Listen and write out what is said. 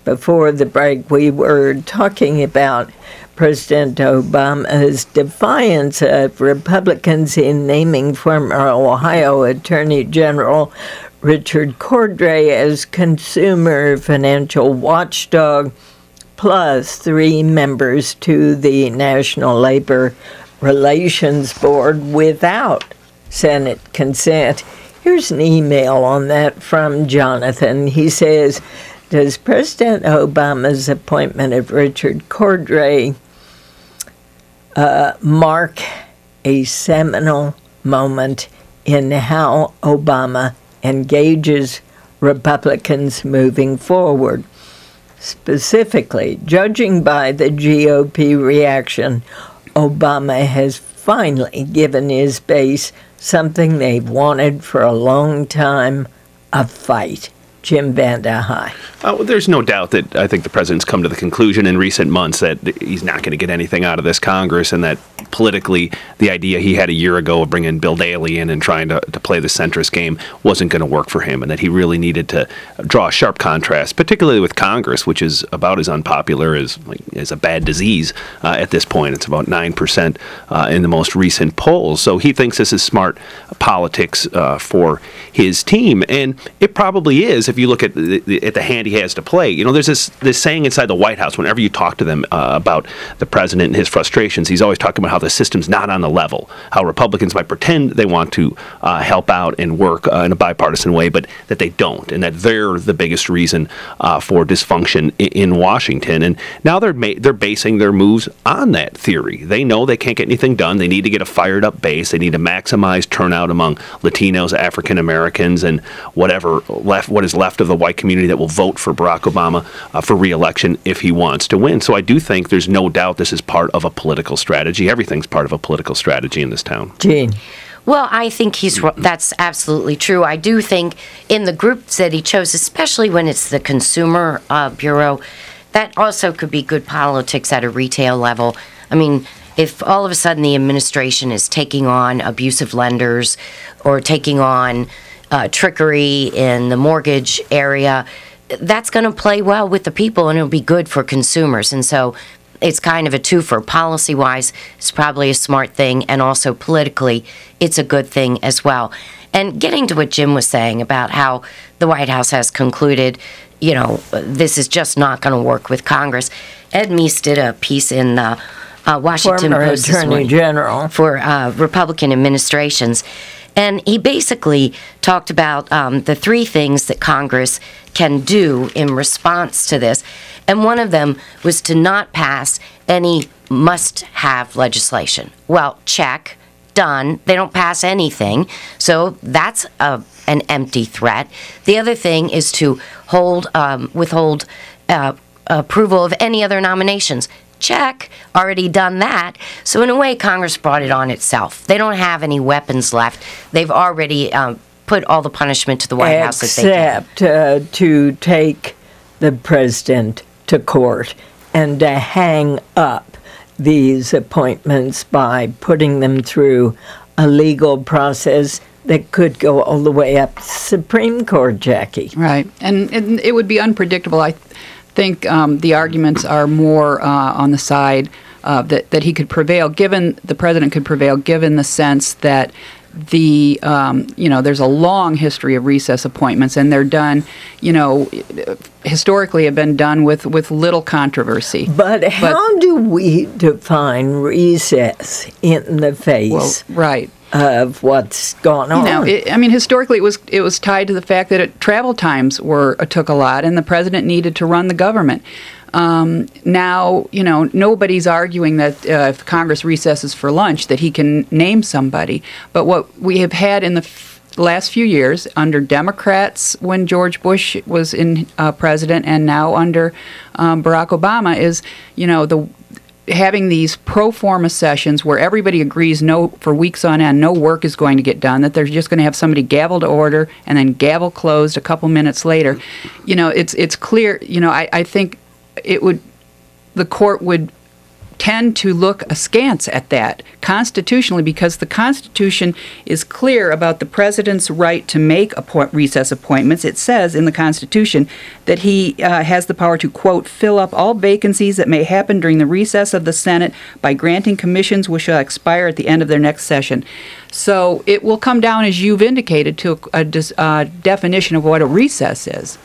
before the break, we were talking about President Obama's defiance of Republicans in naming former Ohio Attorney General Richard Cordray as consumer financial watchdog, plus 3 members to the National Labor Relations Board without Senate consent. Here's an email on that from Jonathan. He says, does President Obama's appointment of Richard Cordray mark a seminal moment in how Obama engages Republicans moving forward? Specifically, judging by the GOP reaction, Obama has finally given his base something they've wanted for a long time, a fight. Jim Vandehei. There's no doubt that I think the president's come to the conclusion in recent months that he's not going to get anything out of this Congress, and that politically the idea he had a year ago of bringing Bill Daley in and trying to play the centrist game wasn't going to work for him, and that he really needed to draw a sharp contrast, particularly with Congress, which is about as unpopular as a bad disease at this point. It's about 9% in the most recent polls. So he thinks this is smart politics for his team, and it probably is. If you look at the hand he has to play, there's this saying inside the White House. Whenever you talk to them about the president and his frustrations, he's always talking about how the system's not on the level, how Republicans might pretend they want to help out and work in a bipartisan way, but that they don't, and that they're the biggest reason for dysfunction in Washington. And now they're basing their moves on that theory. They know they can't get anything done. They need to get a fired up base. They need to maximize turnout among Latinos, African Americans, and what is left of the white community that will vote for Barack Obama for re-election if he wants to win. So I do think there's no doubt this is part of a political strategy. Everything's part of a political strategy in this town. Gene. Well, I think that's absolutely true. I do think in the groups that he chose, especially when it's the Consumer Bureau, that also could be good politics at a retail level. I mean, if all of a sudden the administration is taking on abusive lenders or taking on trickery in the mortgage area, that's going to play well with the people, and it'll be good for consumers. And so it's kind of a twofer. Policy-wise, it's probably a smart thing, and also politically, it's a good thing as well. And getting to what Jim was saying about how the White House has concluded, this is just not going to work with Congress. Ed Meese did a piece in the Washington Post this morning, Attorney General for Republican administrations. And he basically talked about the 3 things that Congress can do in response to this. And one of them was to not pass any must-have legislation. Well, check, done. They don't pass anything. So that's an empty threat. The other thing is to withhold approval of any other nominations. Check, already done that. So in a way, Congress brought it on itself. They don't have any weapons left. They've already put all the punishment to the White House that they can. Except to take the president to court and to hang up these appointments by putting them through a legal process that could go all the way up to the Supreme Court, Jackie. Right, and it would be unpredictable. I think the arguments are more on the side that he could prevail, the president could prevail, given the sense that there's a long history of recess appointments, and they're done, historically have been done with little controversy. But how do we define recess in the face? Well, right. Of what's gone on. Historically it was tied to the fact that travel times took a lot, and the president needed to run the government. Now, nobody's arguing that if Congress recesses for lunch that he can name somebody. But what we have had in the last few years under Democrats when George Bush was in president, and now under Barack Obama, is having these pro forma sessions where everybody agrees for weeks on end no work is going to get done, that they're just going to have somebody gavel to order and then gavel closed a couple minutes later. It's clear. I think the court would tend to look askance at that constitutionally, because the Constitution is clear about the president's right to make recess appointments. It says in the Constitution that he has the power to, quote, fill up all vacancies that may happen during the recess of the Senate by granting commissions which shall expire at the end of their next session. So it will come down, as you've indicated, to a definition of what a recess is.